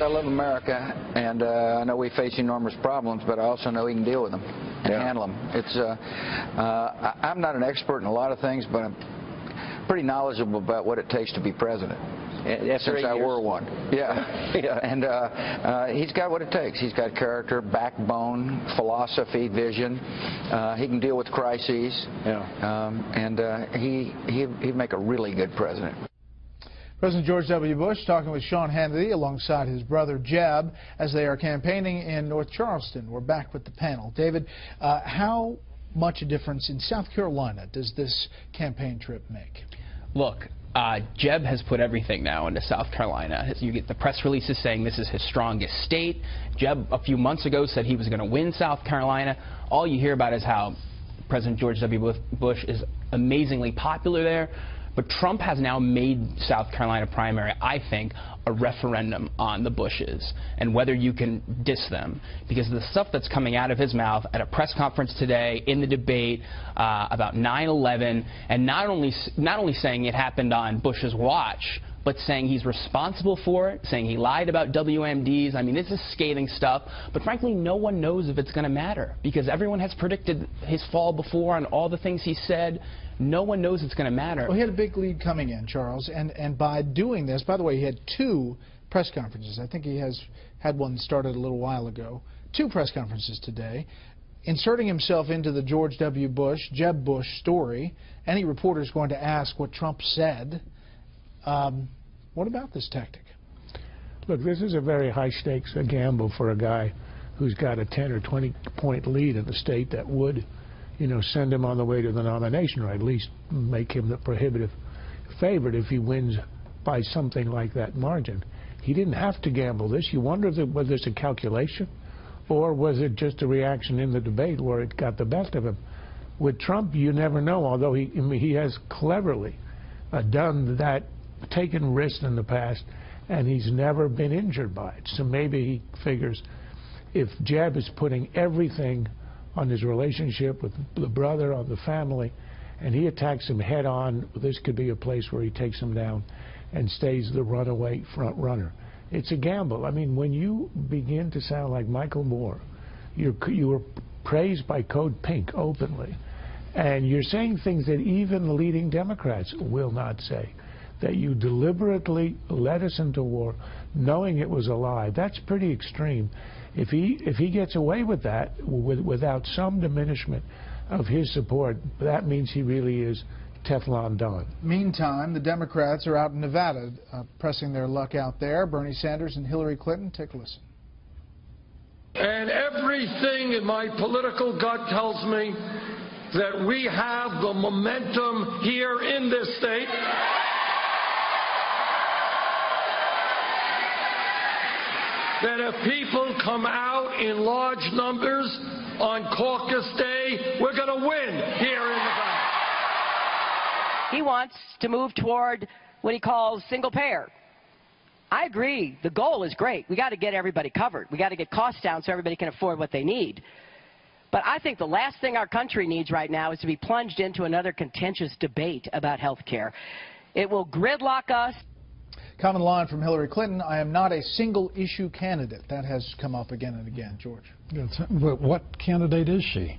I love America, and I know we face enormous problems, but I also know we can deal with them and handle them. I'm not an expert in a lot of things, but I'm pretty knowledgeable about what it takes to be president. Since I were one. And he's got what it takes. He's got character, backbone, philosophy, vision. He can deal with crises. And he'd make a really good president. President George W. Bush talking with Sean Hannity alongside his brother Jeb as they are campaigning in North Charleston. We're back with the panel. David, how much a difference in South Carolina does this campaign trip make? Look, Jeb has put everything now into South Carolina. You get the press releases saying this is his strongest state. Jeb, a few months ago, said he was going to win South Carolina. All you hear about is how President George W. Bush is amazingly popular there. But Trump has now made South Carolina primary, I think, a referendum on the Bushes and whether you can diss them. Because of the stuff that's coming out of his mouth at a press conference today, in the debate about 9/11, and not only saying it happened on Bush's watch, but saying he's responsible for it, saying he lied about WMDs. I mean, this is scathing stuff. But frankly, no one knows if it's going to matter because everyone has predicted his fall before on all the things he said. No one knows it's going to matter. Well, he had a big lead coming in, Charles, and by doing this, by the way, he had 2 press conferences. I think he has had one started a little while ago. 2 press conferences today, inserting himself into the George W. Bush, Jeb Bush story. Any reporter is going to ask what Trump said. What about this tactic? Look, this is a very high-stakes gamble for a guy who's got a 10 or 20-point lead in the state that would, send him on the way to the nomination, or at least make him the prohibitive favorite if he wins by something like that margin. He didn't have to gamble this. You wonder if was this a calculation, or was it just a reaction in the debate where it got the best of him? With Trump, you never know, although he has cleverly done that, taken risks in the past, and he's never been injured by it. So maybe he figures if Jeb is putting everything on his relationship with the brother, on the family, and he attacks him head on, this could be a place where he takes him down and stays the runaway front runner. It's a gamble. I mean, when you begin to sound like Michael Moore, you were praised by Code Pink openly, and you're saying things that even the leading Democrats will not say, that you deliberately led us into war knowing it was a lie. That's pretty extreme. If he gets away with that without some diminishment of his support, that means he really is Teflon Don. Meantime, the Democrats are out in Nevada pressing their luck out there. Bernie Sanders and Hillary Clinton, take a listen. And everything in my political gut tells me that we have the momentum here in this state. That if people come out in large numbers on caucus day, we're going to win here in Nevada. He wants to move toward what he calls single payer. I agree. The goal is great. We got to get everybody covered. We got to get costs down so everybody can afford what they need. But I think the last thing our country needs right now is to be plunged into another contentious debate about health care. It will gridlock us. Common line from Hillary Clinton, I am not a single-issue candidate. That has come up again and again. George. But what candidate is she?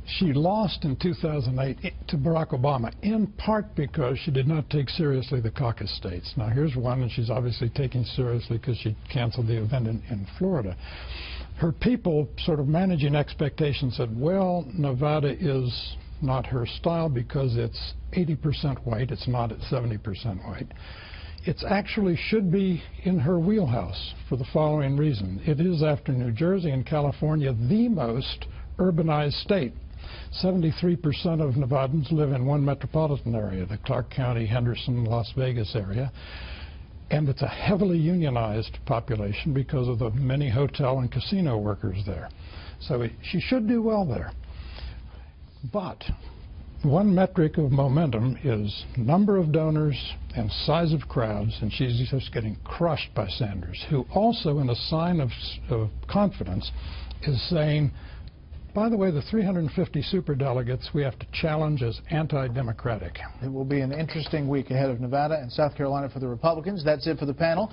She lost in 2008 to Barack Obama, in part because she did not take seriously the caucus states. Now, here's one, and she's obviously taking seriously because she canceled the event in Florida. Her people sort of managing expectations said, well, Nevada is not her style because it's 80% white. It's not at 70% white. It actually should be in her wheelhouse for the following reason. It is, after New Jersey and California, the most urbanized state. 73% of Nevadans live in one metropolitan area, the Clark County, Henderson, Las Vegas area. And it's a heavily unionized population because of the many hotel and casino workers there. So she should do well there. But one metric of momentum is number of donors and size of crowds, and she's just getting crushed by Sanders, who also, in a sign of confidence, is saying, by the way, the 350 superdelegates we have to challenge as anti-democratic. It will be an interesting week ahead of Nevada and South Carolina for the Republicans. That's it for the panel.